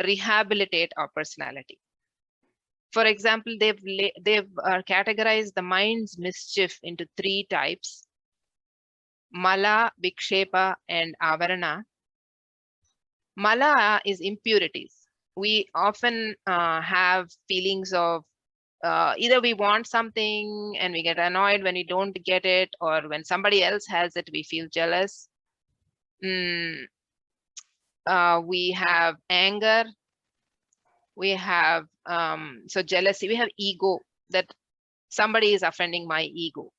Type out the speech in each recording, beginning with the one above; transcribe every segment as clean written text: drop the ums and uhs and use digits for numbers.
rehabilitate our personality. For example, they've categorized the mind's mischief into 3 types: mala, vikshepa, and avarana. Mala is impurities. We often have feelings of either we want something and we get annoyed when we don't get it, or when somebody else has it, we feel jealous. We have anger. We have so jealousy. We have ego, that somebody is offending my ego.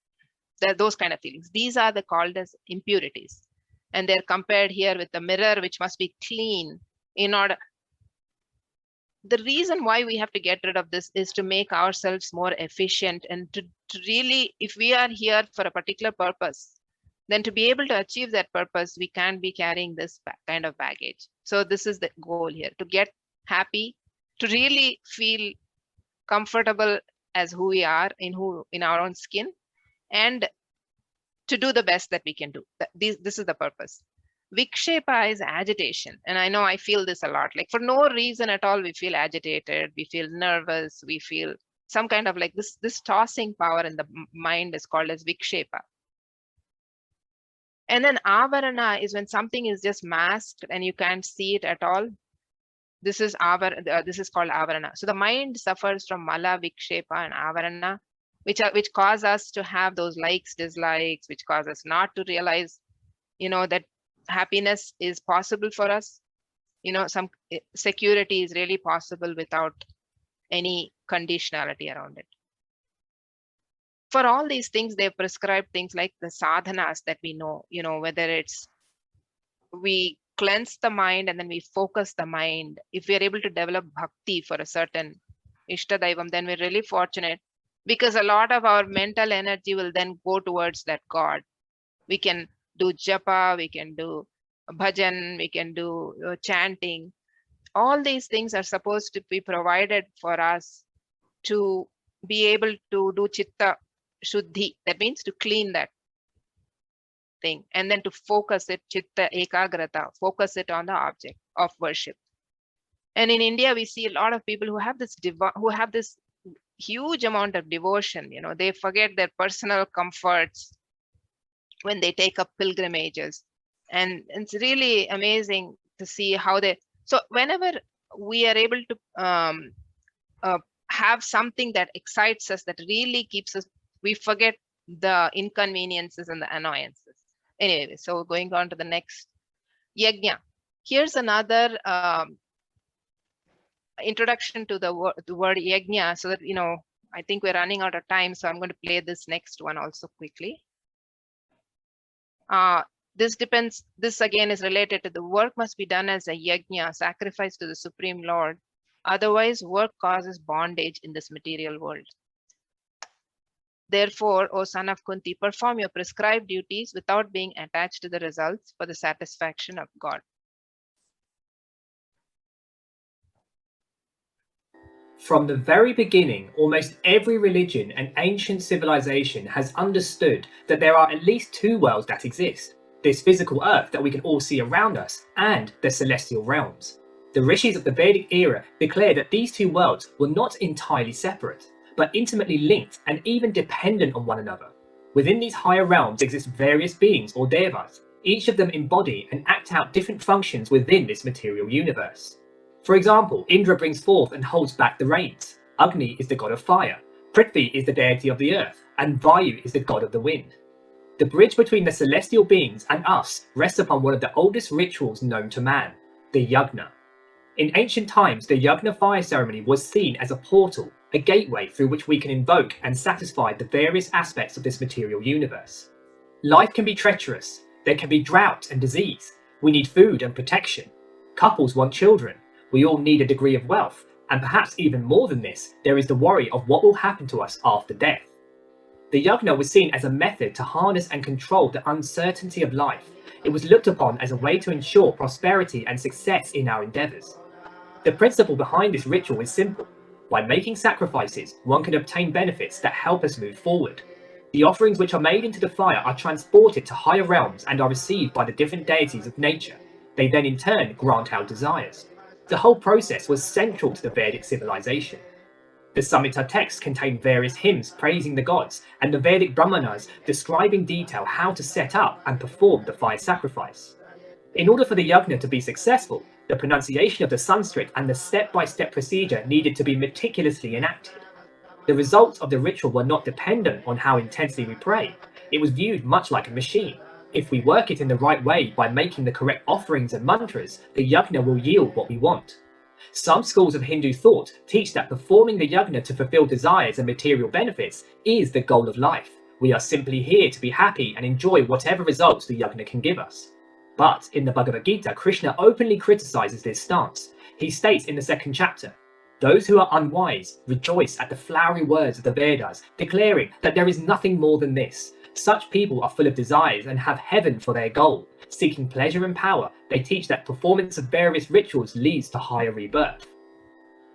Those kind of feelings. These are called as impurities. And they're compared here with the mirror, which must be clean in order. The reason why we have to get rid of this is to make ourselves more efficient, and to really, if we are here for a particular purpose, then to be able to achieve that purpose, we can't be carrying this kind of baggage. So this is the goal here, to get happy, to really feel comfortable as who we are in our own skin, and to do the best that we can do. This is the purpose. Vikshepa is agitation. And I know I feel this a lot. Like for no reason at all, we feel agitated, we feel nervous, we feel some kind of like this tossing power in the mind is called as vikshepa. And then avarana is when something is just masked and you can't see it at all. This is called avarana. So the mind suffers from mala, vikshepa, and avarana, which cause us to have those likes, dislikes, which cause us not to realize, that happiness is possible for us. Some security is really possible without any conditionality around it. For all these things, they've prescribed things like the sadhanas that we know, whether it's we cleanse the mind and then we focus the mind. If we are able to develop bhakti for a certain Ishtadaivam, then we're really fortunate, because a lot of our mental energy will then go towards that God. We can do japa, we can do bhajan, we can do chanting. All these things are supposed to be provided for us to be able to do chitta shuddhi. That means to clean that thing, and then to focus it, chitta ekagrata, focus it on the object of worship. And in India, we see a lot of people who have this huge amount of devotion. They forget their personal comforts when they take up pilgrimages, and it's really amazing to see how so whenever we are able to have something that excites us, that really keeps us, we forget the inconveniences and the annoyances. Anyway, so going on to the next, yagna. Here's another introduction to the word yagna, so that I think we're running out of time, so I'm going to play this next one also quickly. This again is related to the work must be done as a yagna, sacrifice to the Supreme Lord. Otherwise, work causes bondage in this material world. Therefore, O son of Kunti, perform your prescribed duties without being attached to the results, for the satisfaction of God. From the very beginning, almost every religion and ancient civilization has understood that there are at least 2 worlds that exist: this physical earth that we can all see around us, and the celestial realms. The rishis of the Vedic era declared that these 2 worlds were not entirely separate, but intimately linked and even dependent on one another. Within these higher realms exist various beings or devas. Each of them embody and act out different functions within this material universe. For example, Indra brings forth and holds back the rains. Agni is the god of fire. Prithvi is the deity of the earth, and Vayu is the god of the wind. The bridge between the celestial beings and us rests upon one of the oldest rituals known to man, the Yagna. In ancient times, the Yagna fire ceremony was seen as a portal, a gateway through which we can invoke and satisfy the various aspects of this material universe. Life can be treacherous. There can be drought and disease. We need food and protection. Couples want children. We all need a degree of wealth. And perhaps even more than this, there is the worry of what will happen to us after death. The Yagna was seen as a method to harness and control the uncertainty of life. It was looked upon as a way to ensure prosperity and success in our endeavours. The principle behind this ritual is simple. By making sacrifices, one can obtain benefits that help us move forward. The offerings which are made into the fire are transported to higher realms and are received by the different deities of nature. They then in turn grant our desires. The whole process was central to the Vedic civilization. The Samhita texts contain various hymns praising the gods, and the Vedic Brahmanas describe in detail how to set up and perform the fire sacrifice. In order for the yagna to be successful, the pronunciation of the Sanskrit and the step-by-step procedure needed to be meticulously enacted. The results of the ritual were not dependent on how intensely we pray. It was viewed much like a machine. If we work it in the right way by making the correct offerings and mantras, the yagna will yield what we want. Some schools of Hindu thought teach that performing the yagna to fulfill desires and material benefits is the goal of life. We are simply here to be happy and enjoy whatever results the yagna can give us. But in the Bhagavad Gita, Krishna openly criticizes this stance. He states in the 2nd chapter, "Those who are unwise rejoice at the flowery words of the Vedas, declaring that there is nothing more than this. Such people are full of desires and have heaven for their goal. Seeking pleasure and power, they teach that performance of various rituals leads to higher rebirth."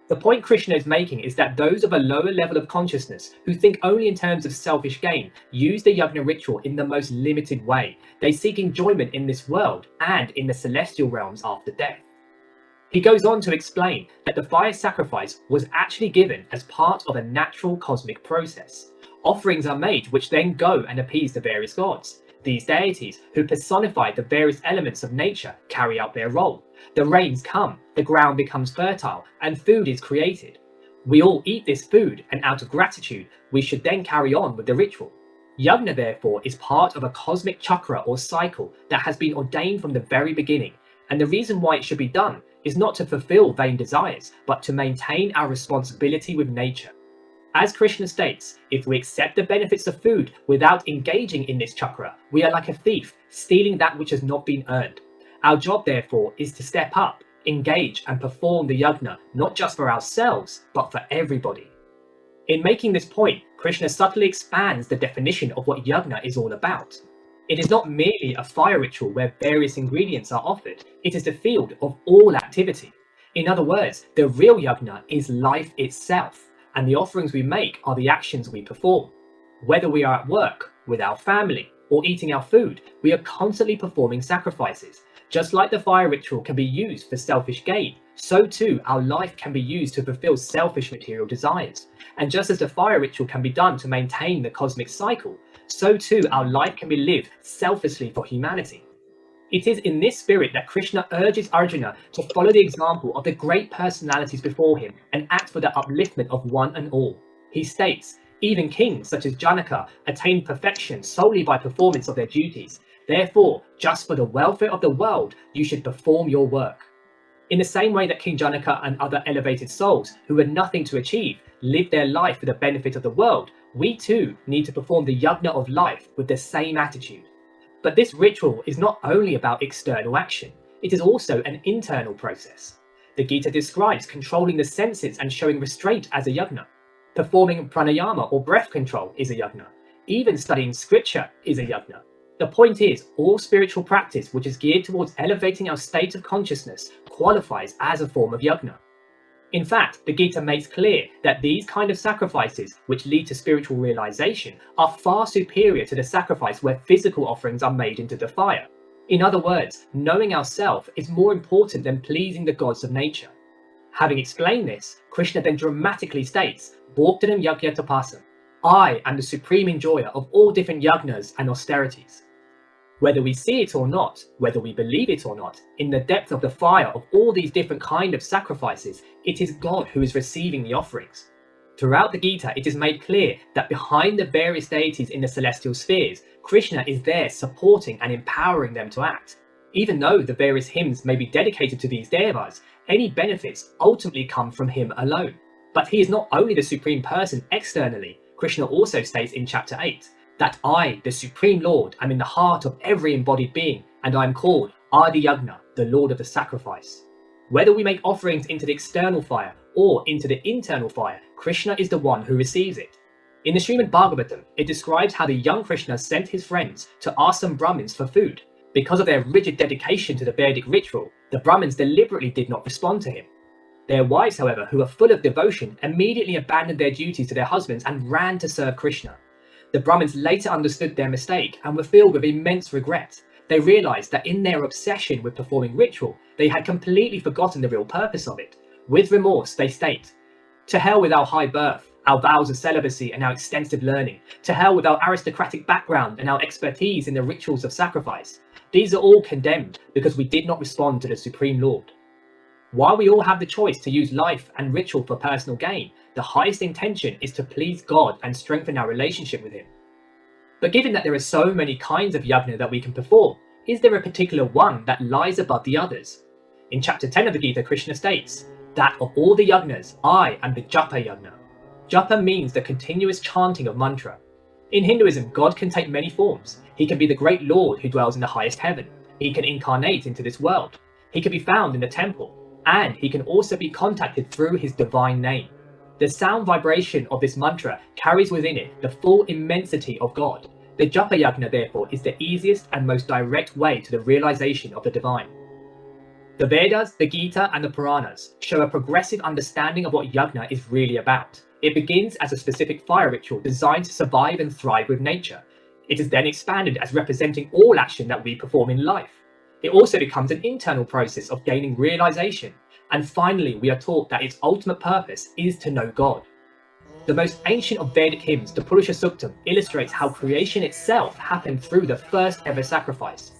The point Krishna is making is that those of a lower level of consciousness who think only in terms of selfish gain use the yagna ritual in the most limited way. They seek enjoyment in this world and in the celestial realms after death. He goes on to explain that the fire sacrifice was actually given as part of a natural cosmic process. Offerings are made which then go and appease the various gods. These deities, who personify the various elements of nature, carry out their role. The rains come, the ground becomes fertile, and food is created. We all eat this food, and out of gratitude, we should then carry on with the ritual. Yagna, therefore, is part of a cosmic chakra or cycle that has been ordained from the very beginning, and the reason why it should be done is not to fulfill vain desires, but to maintain our responsibility with nature. As Krishna states, if we accept the benefits of food without engaging in this chakra, we are like a thief, stealing that which has not been earned. Our job, therefore, is to step up, engage, and perform the yagna, not just for ourselves, but for everybody. In making this point, Krishna subtly expands the definition of what yagna is all about. It is not merely a fire ritual where various ingredients are offered, it is the field of all activity. In other words, the real yagna is life itself, and the offerings we make are the actions we perform. Whether we are at work, with our family, or eating our food, we are constantly performing sacrifices. Just like the fire ritual can be used for selfish gain, so too our life can be used to fulfill selfish material desires. And just as the fire ritual can be done to maintain the cosmic cycle, so too our life can be lived selflessly for humanity. It is in this spirit that Krishna urges Arjuna to follow the example of the great personalities before him and act for the upliftment of one and all. He states, even kings such as Janaka attained perfection solely by performance of their duties. Therefore, just for the welfare of the world, you should perform your work. In the same way that King Janaka and other elevated souls who had nothing to achieve lived their life for the benefit of the world, we too need to perform the Yagna of Life with the same attitude. But this ritual is not only about external action, it is also an internal process. The Gita describes controlling the senses and showing restraint as a yagna. Performing pranayama or breath control is a yagna. Even studying scripture is a yagna. The point is, all spiritual practice which is geared towards elevating our state of consciousness qualifies as a form of yagna. In fact, the Gita makes clear that these kind of sacrifices, which lead to spiritual realization, are far superior to the sacrifice where physical offerings are made into the fire. In other words, knowing ourselves is more important than pleasing the gods of nature. Having explained this, Krishna then dramatically states, Bhoktanam yagya tapasam, I am the supreme enjoyer of all different yagnas and austerities. Whether we see it or not, whether we believe it or not, in the depth of the fire of all these different kind of sacrifices, it is God who is receiving the offerings. Throughout the Gita, it is made clear that behind the various deities in the celestial spheres, Krishna is there supporting and empowering them to act. Even though the various hymns may be dedicated to these devas, any benefits ultimately come from him alone. But he is not only the supreme person externally. Krishna also states in chapter 8, that I, the Supreme Lord, am in the heart of every embodied being, and I am called Adi Yagna, the Lord of the Sacrifice. Whether we make offerings into the external fire or into the internal fire, Krishna is the one who receives it. In the Srimad Bhagavatam, it describes how the young Krishna sent his friends to ask some Brahmins for food. Because of their rigid dedication to the Vedic ritual, the Brahmins deliberately did not respond to him. Their wives, however, who were full of devotion, immediately abandoned their duties to their husbands and ran to serve Krishna. The Brahmins later understood their mistake and were filled with immense regret. they realized that in their obsession with performing ritual, they had completely forgotten the real purpose of it. With remorse, they state, "To hell with our high birth, our vows of celibacy and our extensive learning. To hell with our aristocratic background and our expertise in the rituals of sacrifice. These are all condemned because we did not respond to the Supreme Lord." While we all have the choice to use life and ritual for personal gain, the highest intention is to please God and strengthen our relationship with Him. But given that there are so many kinds of yagna that we can perform, is there a particular one that lies above the others? In chapter 10 of the Gita, Krishna states that of all the yagnas, I am the Japa yagna. Japa means the continuous chanting of mantra. In Hinduism, God can take many forms. He can be the great Lord who dwells in the highest heaven. He can incarnate into this world. He can be found in the temple. And he can also be contacted through his divine name. The sound vibration of this mantra carries within it the full immensity of God. The Japa Yagna, therefore, is the easiest and most direct way to the realization of the divine. The Vedas, the Gita, and the Puranas show a progressive understanding of what Yagna is really about. It begins as a specific fire ritual designed to survive and thrive with nature. It is then expanded as representing all action that we perform in life. It also becomes an internal process of gaining realization. And finally, we are taught that its ultimate purpose is to know God. The most ancient of Vedic hymns, the Purusha Suktam, illustrates how creation itself happened through the first ever sacrifice.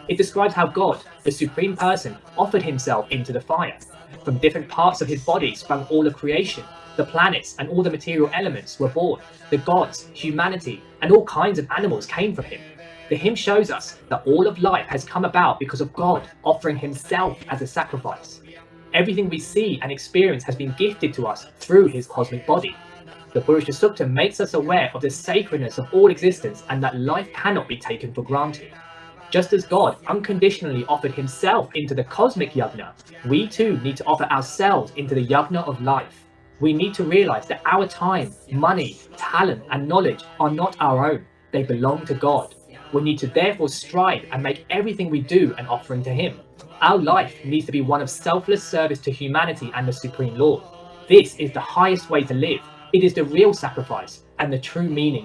It describes how God, the Supreme Person, offered himself into the fire. From different parts of his body sprang all of creation. The planets and all the material elements were born. The gods, humanity, and all kinds of animals came from him. The hymn shows us that all of life has come about because of God offering himself as a sacrifice. Everything we see and experience has been gifted to us through his cosmic body. The Purusha Sukta makes us aware of the sacredness of all existence and that life cannot be taken for granted. Just as God unconditionally offered himself into the cosmic yagna, we too need to offer ourselves into the yagna of life. We need to realize that our time, money, talent, and knowledge are not our own. They belong to God. We need to therefore strive and make everything we do an offering to him. Our life needs to be one of selfless service to humanity and the Supreme Lord. This is the highest way to live. It is the real sacrifice and the true meaning